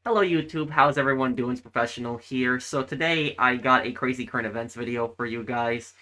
Hello YouTube, how's everyone doing? It's Professional here. So today I got a crazy current events video for you guys.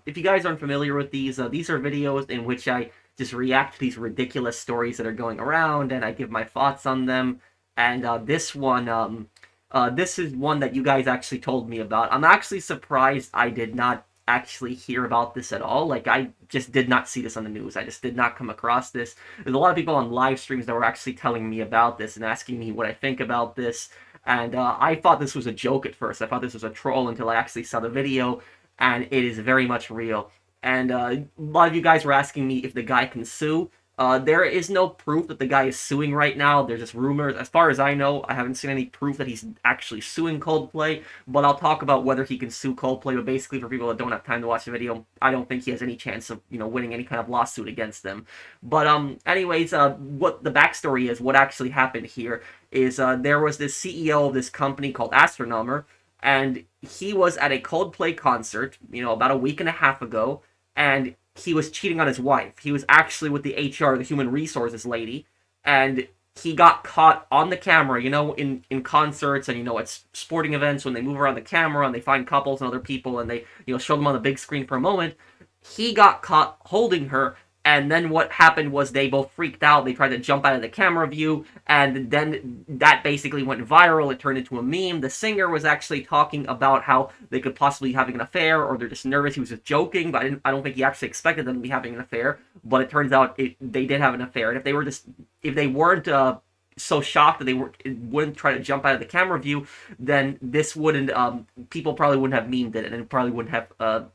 If you guys aren't familiar with these are videos in which I just react to these ridiculous stories that are going around and I give my thoughts on them. And this is one that you guys actually told me about. I'm actually surprised I did not actually hear about this at all. Like, I just did not see this on the news. I just did not come across this. There's a lot of people on live streams that were actually telling me about this and asking me what I think about this. And I thought this was a joke at first. I thought this was a troll until I actually saw the video, and it is very much real. And a lot of you guys were asking me if the guy can sue. There is no proof that the guy is suing right now. There's just rumors. As far as I know, I haven't seen any proof that he's actually suing Coldplay, but I'll talk about whether he can sue Coldplay. But basically, for people that don't have time to watch the video, I don't think he has any chance of, winning any kind of lawsuit against them. But, anyways, what the backstory is, what actually happened here is, there was this CEO of this company called Astronomer, and he was at a Coldplay concert, about a week and a half ago, and he was cheating on his wife. He was actually with the HR, the human resources lady, and he got caught on the camera, in concerts and, at sporting events when they move around the camera and they find couples and other people and they, show them on the big screen for a moment. He got caught holding her, and then what happened was they both freaked out. They tried to jump out of the camera view, and then that basically went viral. It turned into a meme. The singer was actually talking about how they could possibly be having an affair, or they're just nervous. He was just joking, but I don't think he actually expected them to be having an affair. But it turns out they did have an affair, and if they weren't so shocked that wouldn't try to jump out of the camera view, then this wouldn't people probably wouldn't have memed it, and it probably wouldn't have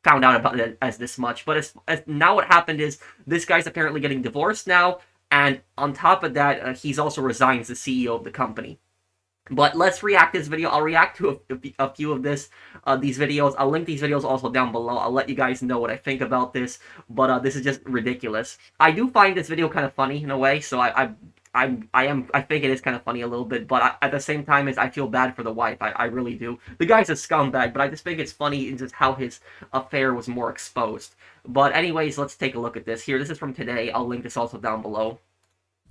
found out about it as this much. But as now what happened is this guy's apparently getting divorced now, and on top of that, he's also resigned as the CEO of the company. But let's react to this video. I'll react to a few of these videos. I'll link these videos also down below. I'll let you guys know what I think about this. But this is just ridiculous. I do find this video kind of funny in a way, so I think it is kind of funny a little bit, but at the same time, I feel bad for the wife. I really do. The guy's a scumbag, but I just think it's funny in just how his affair was more exposed. But anyways, let's take a look at this here. This is from today. I'll link this also down below.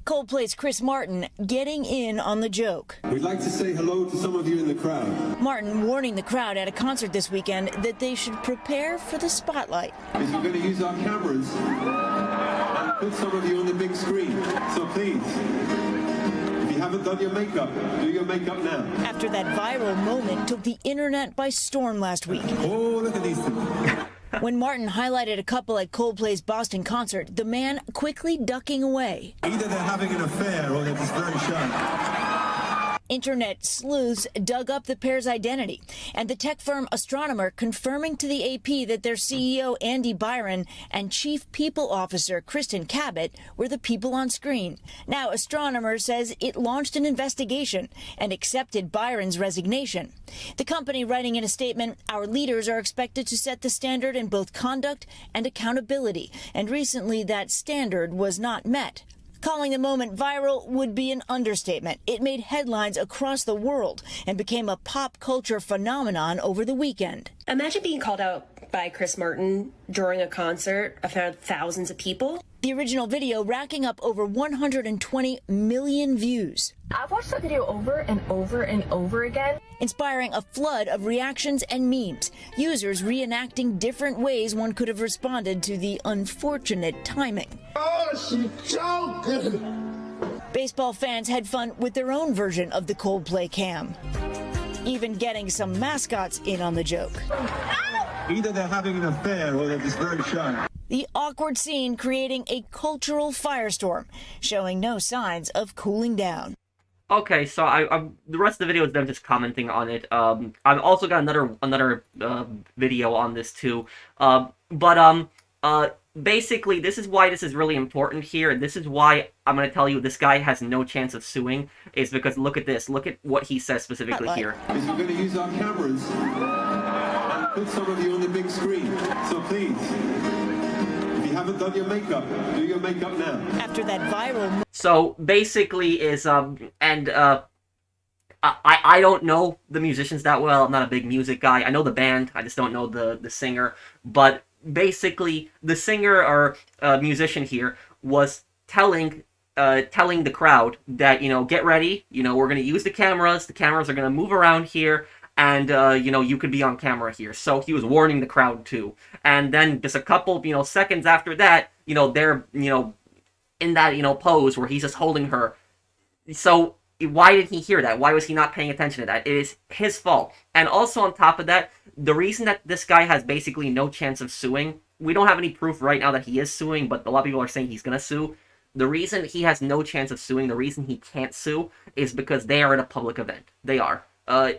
Coldplay's Chris Martin getting in on the joke. We'd like to say hello to some of you in the crowd. Martin warning the crowd at a concert this weekend that they should prepare for the spotlight. Because we're going to use our cameras and put some of you on the big screen. So please, if you haven't done your makeup, do your makeup now. After that viral moment took the internet by storm last week. Oh, look at these two. When Martin highlighted a couple at Coldplay's Boston concert, the man quickly ducking away. Either they're having an affair or they're just very shy. Internet sleuths dug up the pair's identity, and the tech firm Astronomer confirming to the AP that their CEO, Andy Byron, and Chief People Officer, Kristen Cabot, were the people on screen. Now, Astronomer says it launched an investigation and accepted Byron's resignation. The company writing in a statement, "Our leaders are expected to set the standard in both conduct and accountability, and recently that standard was not met." Calling the moment viral would be an understatement. It made headlines across the world and became a pop culture phenomenon over the weekend. Imagine being called out by Chris Martin during a concert of thousands of people. The original video racking up over 120 million views. I've watched that video over and over and over again, inspiring a flood of reactions and memes, users reenacting different ways one could have responded to the unfortunate timing. Oh, she's joking! Baseball fans had fun with their own version of the Coldplay cam, even getting some mascots in on the joke. Either they're having an affair or they're just very shy. The awkward scene creating a cultural firestorm, showing no signs of cooling down. Okay, so the rest of the video is them just commenting on it. I've also got another video on this too. Basically, this is why this is really important here, and this is why I'm going to tell you this guy has no chance of suing, is because look at this. Look at what he says specifically here. Because we're going to use our cameras and put some of you on the big screen. So please, if you haven't done your makeup, do your makeup now. After that viral... So, basically is, I don't know the musicians that well. I'm not a big music guy. I know the band. I just don't know the singer. But basically, the singer or musician here was telling telling the crowd that, get ready, we're going to use the cameras are going to move around here, and you could be on camera here. So he was warning the crowd too. And then just a couple seconds after that, they're in that pose where he's just holding her. So why did he hear that? Why was he not paying attention to that? It is his fault. And also on top of that, the reason that this guy has basically no chance of suing, we don't have any proof right now that he is suing, but a lot of people are saying he's going to sue. The reason he has no chance of suing, the reason he can't sue, is because they are at a public event. They are.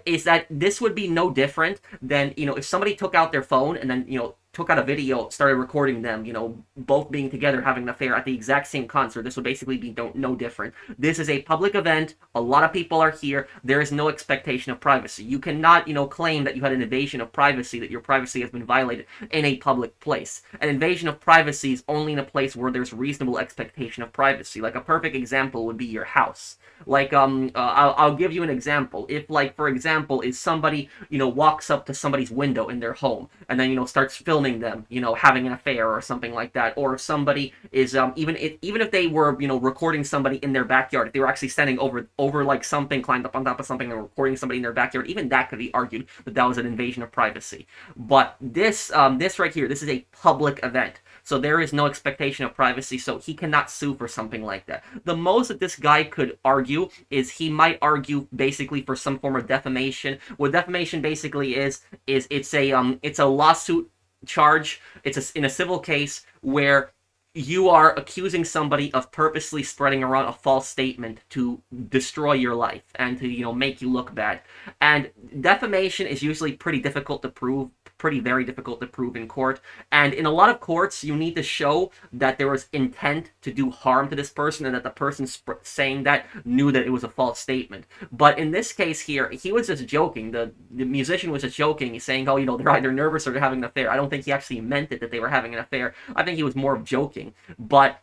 Is that this would be no different than, if somebody took out their phone and then, took out a video, started recording them, both being together, having an affair at the exact same concert. This would basically be no different. This is a public event. A lot of people are here. There is no expectation of privacy. You cannot, claim that you had an invasion of privacy, that your privacy has been violated in a public place. An invasion of privacy is only in a place where there's reasonable expectation of privacy. Like, a perfect example would be your house. Like, I'll give you an example. If, like, for example, is somebody, walks up to somebody's window in their home and then, starts filming them, having an affair or something like that, or if somebody is, even if they were, recording somebody in their backyard, if they were actually standing over like something, climbed up on top of something and recording somebody in their backyard, even that could be argued that that was an invasion of privacy. But this right here, this is a public event. So there is no expectation of privacy, so he cannot sue for something like that. The most that this guy could argue is he might argue basically for some form of defamation. What defamation basically is it's a lawsuit charge. It's in a civil case where you are accusing somebody of purposely spreading around a false statement to destroy your life and to make you look bad. And defamation is usually pretty difficult to prove, very difficult to prove in court. And in a lot of courts, you need to show that there was intent to do harm to this person and that the person saying that knew that it was a false statement. But in this case here, he was just joking. The musician was just joking. He's saying, oh, they're either nervous or they're having an affair. I don't think he actually meant it that they were having an affair. I think he was more of joking. But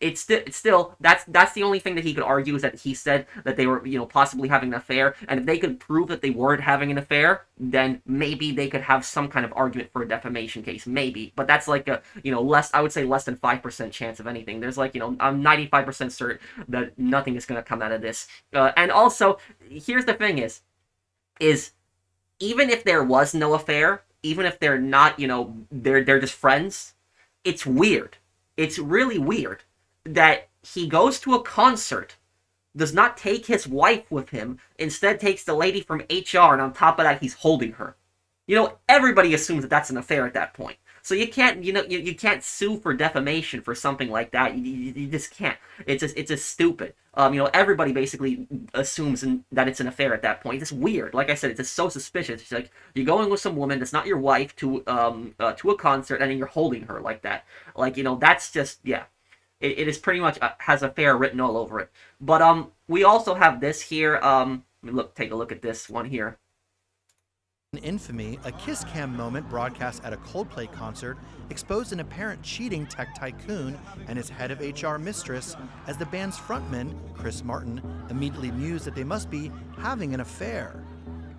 it's still that's the only thing that he could argue, is that he said that they were possibly having an affair, and if they could prove that they weren't having an affair, then maybe they could have some kind of argument for a defamation case, maybe. But that's like a I would say less than 5% chance of anything. There's like I'm 95% certain that nothing is going to come out of this. And also, here's the thing: is even if there was no affair, even if they're not they're just friends, it's weird. It's really weird that he goes to a concert, does not take his wife with him, instead takes the lady from HR, and on top of that, he's holding her. Everybody assumes that that's an affair at that point. So you can't, you can't sue for defamation for something like that. You just can't. It's just stupid. Everybody basically assumes that it's an affair at that point. It's weird. Like I said, it's just so suspicious. It's like you're going with some woman that's not your wife to a concert, and then you're holding her like that. Like, that's just, yeah. It is pretty much has affair written all over it. But we also have this here. Take a look at this one here. In infamy, a kiss cam moment broadcast at a Coldplay concert exposed an apparent cheating tech tycoon and his head of HR mistress as the band's frontman, Chris Martin, immediately mused that they must be having an affair.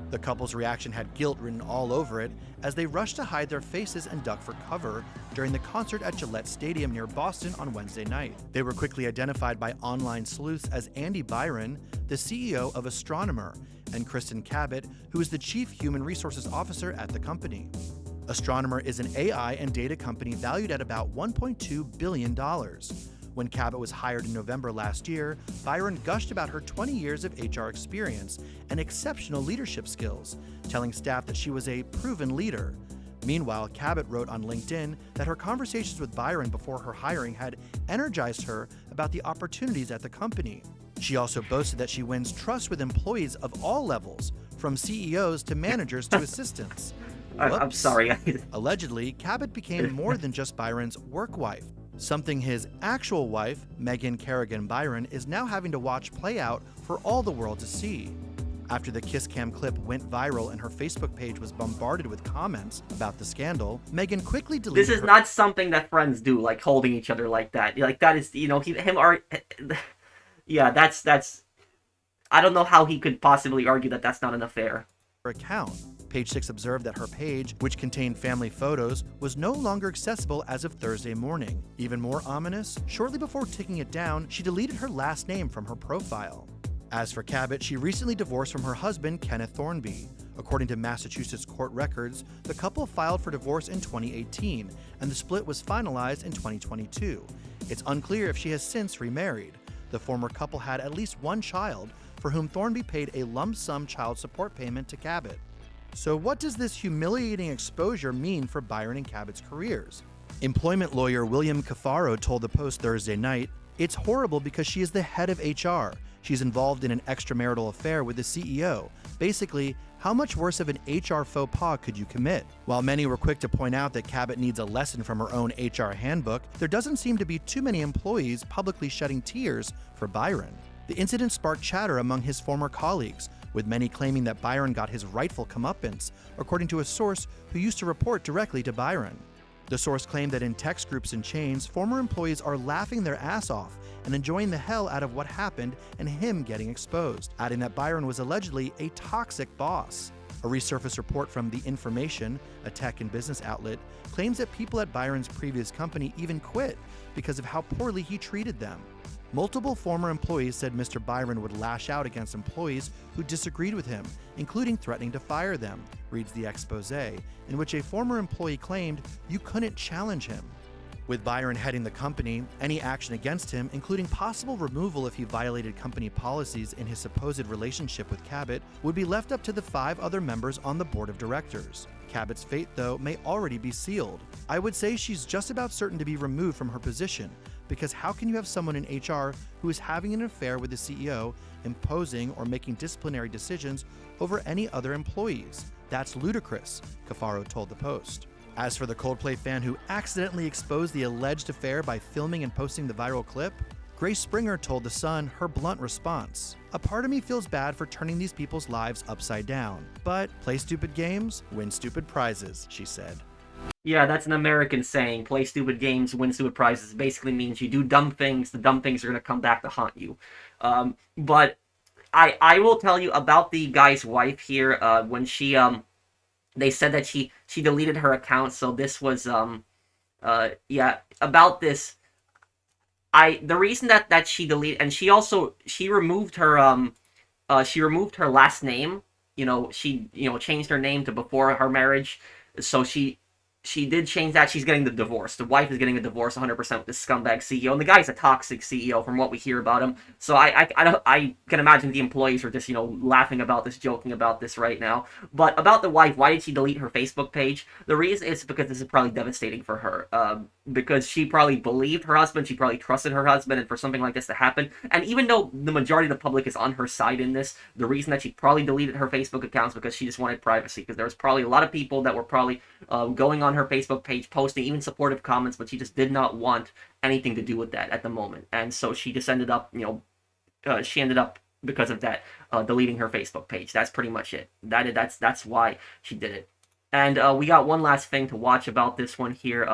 The couple's reaction had guilt written all over it as they rushed to hide their faces and duck for cover during the concert at Gillette Stadium near Boston on Wednesday night. They were quickly identified by online sleuths as Andy Byron, the CEO of Astronomer, and Kristen Cabot, who is the Chief Human Resources Officer at the company. Astronomer is an AI and data company valued at about $1.2 billion. When Cabot was hired in November last year, Byron gushed about her 20 years of HR experience and exceptional leadership skills, telling staff that she was a proven leader. Meanwhile, Cabot wrote on LinkedIn that her conversations with Byron before her hiring had energized her about the opportunities at the company. She also boasted that she wins trust with employees of all levels, from CEOs to managers to assistants. I'm sorry. Allegedly, Cabot became more than just Byron's work wife, something his actual wife, Megan Kerrigan Byron, is now having to watch play out for all the world to see. After the kiss cam clip went viral and her Facebook page was bombarded with comments about the scandal, Megan quickly deleted This is not something that friends do, like holding each other like that. Like, that is, yeah, that's I don't know how he could possibly argue that that's not an affair. her account. Page 6 observed that her page, which contained family photos, was no longer accessible as of Thursday morning. Even more ominous, shortly before taking it down, she deleted her last name from her profile. As for Cabot, she recently divorced from her husband, Kenneth Thornby. According to Massachusetts court records, the couple filed for divorce in 2018, and the split was finalized in 2022. It's unclear if she has since remarried. The former couple had at least one child, for whom Thornby paid a lump sum child support payment to Cabot. So what does this humiliating exposure mean for Byron and Cabot's careers? Employment lawyer William Cafaro told the Post Thursday night, "It's horrible because she is the head of HR. She's involved in an extramarital affair with the CEO. Basically, how much worse of an HR faux pas could you commit?" While many were quick to point out that Cabot needs a lesson from her own HR handbook, there doesn't seem to be too many employees publicly shedding tears for Byron. The incident sparked chatter among his former colleagues, with many claiming that Byron got his rightful comeuppance, according to a source who used to report directly to Byron. The source claimed that in text groups and chains, former employees are laughing their ass off and enjoying the hell out of what happened and him getting exposed, adding that Byron was allegedly a toxic boss. A resurfaced report from The Information, a tech and business outlet, claims that people at Byron's previous company even quit because of how poorly he treated them. Multiple former employees said Mr. Byron would lash out against employees who disagreed with him, including threatening to fire them, reads the expose, in which a former employee claimed you couldn't challenge him. With Byron heading the company, any action against him, including possible removal if he violated company policies in his supposed relationship with Cabot, would be left up to the 5 other members on the board of directors. Cabot's fate, though, may already be sealed. I would say she's just about certain to be removed from her position, because how can you have someone in HR who is having an affair with the CEO imposing or making disciplinary decisions over any other employees? That's ludicrous, Cafaro told the Post. As for the Coldplay fan who accidentally exposed the alleged affair by filming and posting the viral clip, Grace Springer told The Sun her blunt response. "A part of me feels bad for turning these people's lives upside down. But play stupid games, win stupid prizes," she said. Yeah, that's an American saying. Play stupid games, win stupid prizes. Basically means you do dumb things, the dumb things are going to come back to haunt you. But I will tell you about the guy's wife here. When she they said that she deleted her account. So this was about this. The reason that she deleted, and she removed her last name. She changed her name to before her marriage. So she did change that. She's getting the divorce. The wife is getting a divorce 100% with this scumbag CEO. And the guy's a toxic CEO from what we hear about him. So I can imagine the employees are just, laughing about this, joking about this right now. But about the wife, why did she delete her Facebook page? The reason is because this is probably devastating for her. Because she probably believed her husband. She probably trusted her husband. And for something like this to happen. And even though the majority of the public is on her side in this, the reason that she probably deleted her Facebook account is because she just wanted privacy. Because there was probably a lot of people that were probably going on her Facebook page, posting even supportive comments, but she just did not want anything to do with that at the moment, and so she just ended up, because of that, deleting her Facebook page. That's pretty much it. That's why she did it. And we got one last thing to watch about this one here.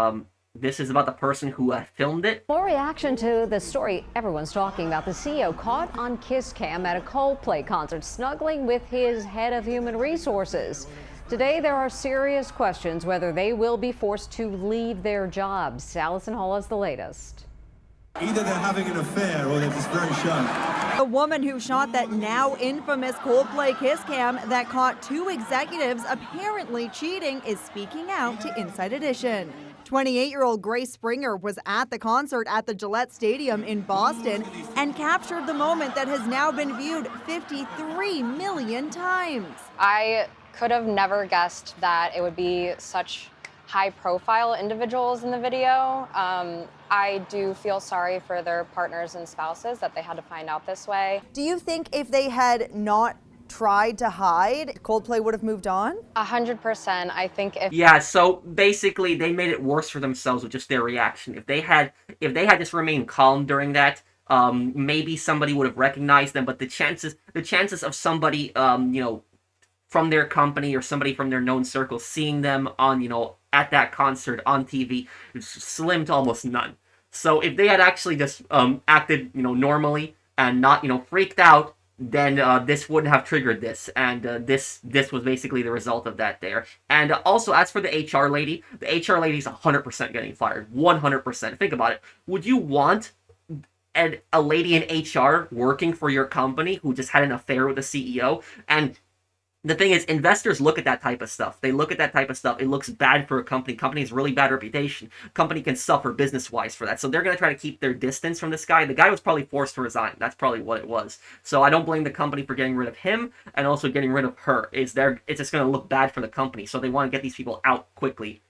This is about the person who filmed it. More reaction to the story everyone's talking about. The CEO caught on kiss cam at a Coldplay concert, snuggling with his head of human resources. Today, there are serious questions whether they will be forced to leave their jobs. Allison Hall has the latest. Either they're having an affair or they're just very shy. The woman who shot that now infamous Coldplay kiss cam that caught 2 executives apparently cheating is speaking out to Inside Edition. 28-year-old Grace Springer was at the concert at the Gillette Stadium in Boston and captured the moment that has now been viewed 53 million times. I could have never guessed that it would be such high-profile individuals in the video. I do feel sorry for their partners and spouses that they had to find out this way. Do you think if they had not tried to hide, Coldplay would have moved on? 100%. I think if... Yeah, so basically they made it worse for themselves with just their reaction. If they had just remained calm during that, maybe somebody would have recognized them, but the chances of somebody, from their company or somebody from their known circle seeing them on, at that concert on TV is slim to almost none. So if they had actually just acted, normally and not, freaked out, then this wouldn't have triggered this, and this was basically the result of that there. And also, as for the HR lady, the HR lady's 100% getting fired, 100%. Think about it. Would you want a lady in HR working for your company who just had an affair with the CEO? And the thing is, investors look at that type of stuff. They look at that type of stuff. It looks bad for a company. Company has really bad reputation. Company can suffer business-wise for that. So they're going to try to keep their distance from this guy. The guy was probably forced to resign. That's probably what it was. So I don't blame the company for getting rid of him and also getting rid of her. It's just going to look bad for the company. So they want to get these people out quickly.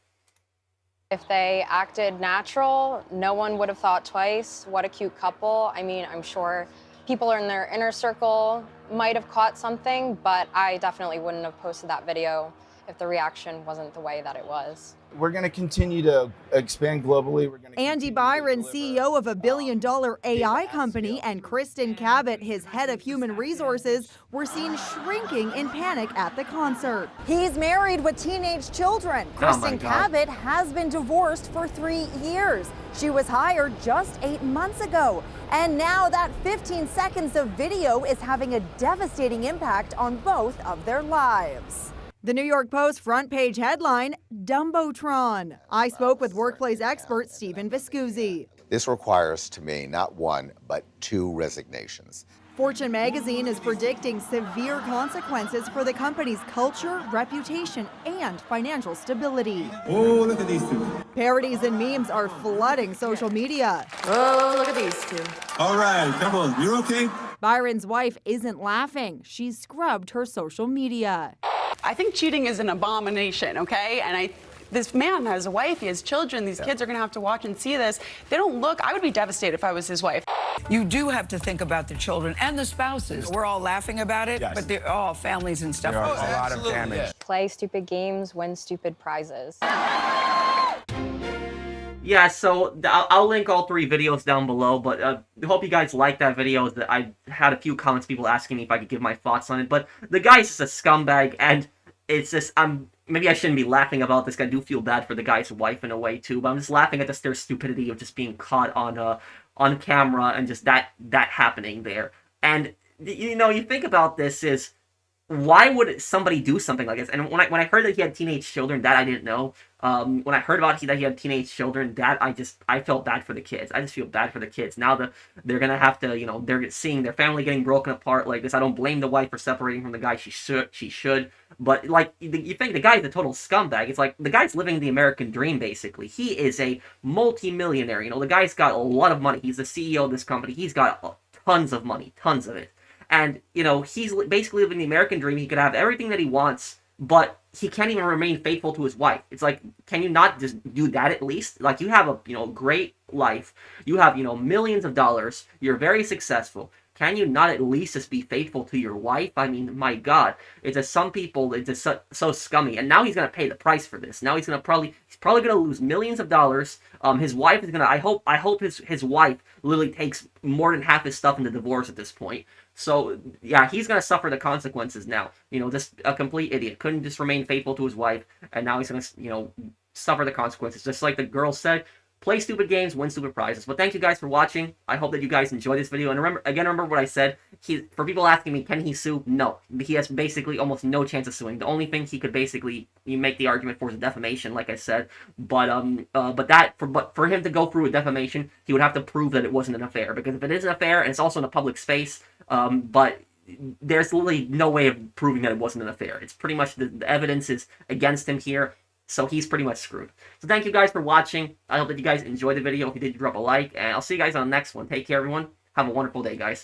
If they acted natural, no one would have thought twice. What a cute couple. I mean, I'm sure people in their inner circle might have caught something, but I definitely wouldn't have posted that video if the reaction wasn't the way that it was. We're going to continue to expand globally. Andy Byron, CEO of a billion-dollar AI company, and Kristen Cabot, his head of human resources, were seen shrinking in panic at the concert. He's married with teenage children. Kristen Cabot has been divorced for 3 years. She was hired just 8 months ago. And now that 15 seconds of video is having a devastating impact on both of their lives. The New York Post front page headline, Dumbotron. I spoke with workplace expert Stephen Viscusi. This requires, to me, not one, but 2 resignations. Fortune magazine is predicting severe consequences for the company's culture, reputation, and financial stability. Oh, look at these two. Parodies and memes are flooding social media. Oh, look at these two. All right, come on, you're okay? Byron's wife isn't laughing. She's scrubbed her social media. I think cheating is an abomination, okay? And this man has a wife, he has children, these kids are gonna have to watch and see this. They don't look, I would be devastated if I was his wife. You do have to think about the children and the spouses. We're all laughing about it, but they're all families and stuff. There are a lot of damage. Play stupid games, win stupid prizes. Yeah, so I'll link all 3 videos down below, but I hope you guys liked that video. I had a few comments, people asking me if I could give my thoughts on it, but the guy's just a scumbag, and it's just, maybe I shouldn't be laughing about this. I do feel bad for the guy's wife in a way, too, but I'm just laughing at just their stupidity of just being caught on camera and just that happening there. And, you know, you think about this is, why would somebody do something like this? And when I heard that he had teenage children, that I didn't know. When I heard about that he had teenage children, I felt bad for the kids. I just feel bad for the kids. Now they're gonna have to, you know, they're seeing their family getting broken apart like this. I don't blame the wife for separating from the guy. She should. But like, you think the guy's a total scumbag. It's like the guy's living the American dream basically. He is a multi-millionaire. You know, the guy's got a lot of money. He's the CEO of this company. He's got tons of money, tons of it. And, you know, he's basically living the American dream. He could have everything that he wants, but he can't even remain faithful to his wife. It's like, can you not just do that at least? Like, you have a, you know, great life. You have, you know, millions of dollars. You're very successful. Can you not at least just be faithful to your wife? I mean, my God, it's just some people, it's just so scummy. And now he's going to pay the price for this. Now he's probably going to lose millions of dollars. His wife is going to, I hope his wife literally takes more than half his stuff in the divorce at this point. So, yeah, he's going to suffer the consequences now. You know, just a complete idiot. Couldn't just remain faithful to his wife, and now he's going to, you know, suffer the consequences. Just like the girl said, play stupid games, win stupid prizes. But thank you guys for watching. I hope that you guys enjoyed this video. And remember what I said. For people asking me, can he sue? No. He has basically almost no chance of suing. The only thing he could basically make the argument for is defamation, like I said. But for him to go through with defamation, he would have to prove that it wasn't an affair. Because if it is an affair, and it's also in a public space, but there's literally no way of proving that it wasn't an affair. It's pretty much the evidence is against him here. So he's pretty much screwed. So thank you guys for watching. I hope that you guys enjoyed the video. If you did, drop a like. And I'll see you guys on the next one. Take care, everyone. Have a wonderful day, guys.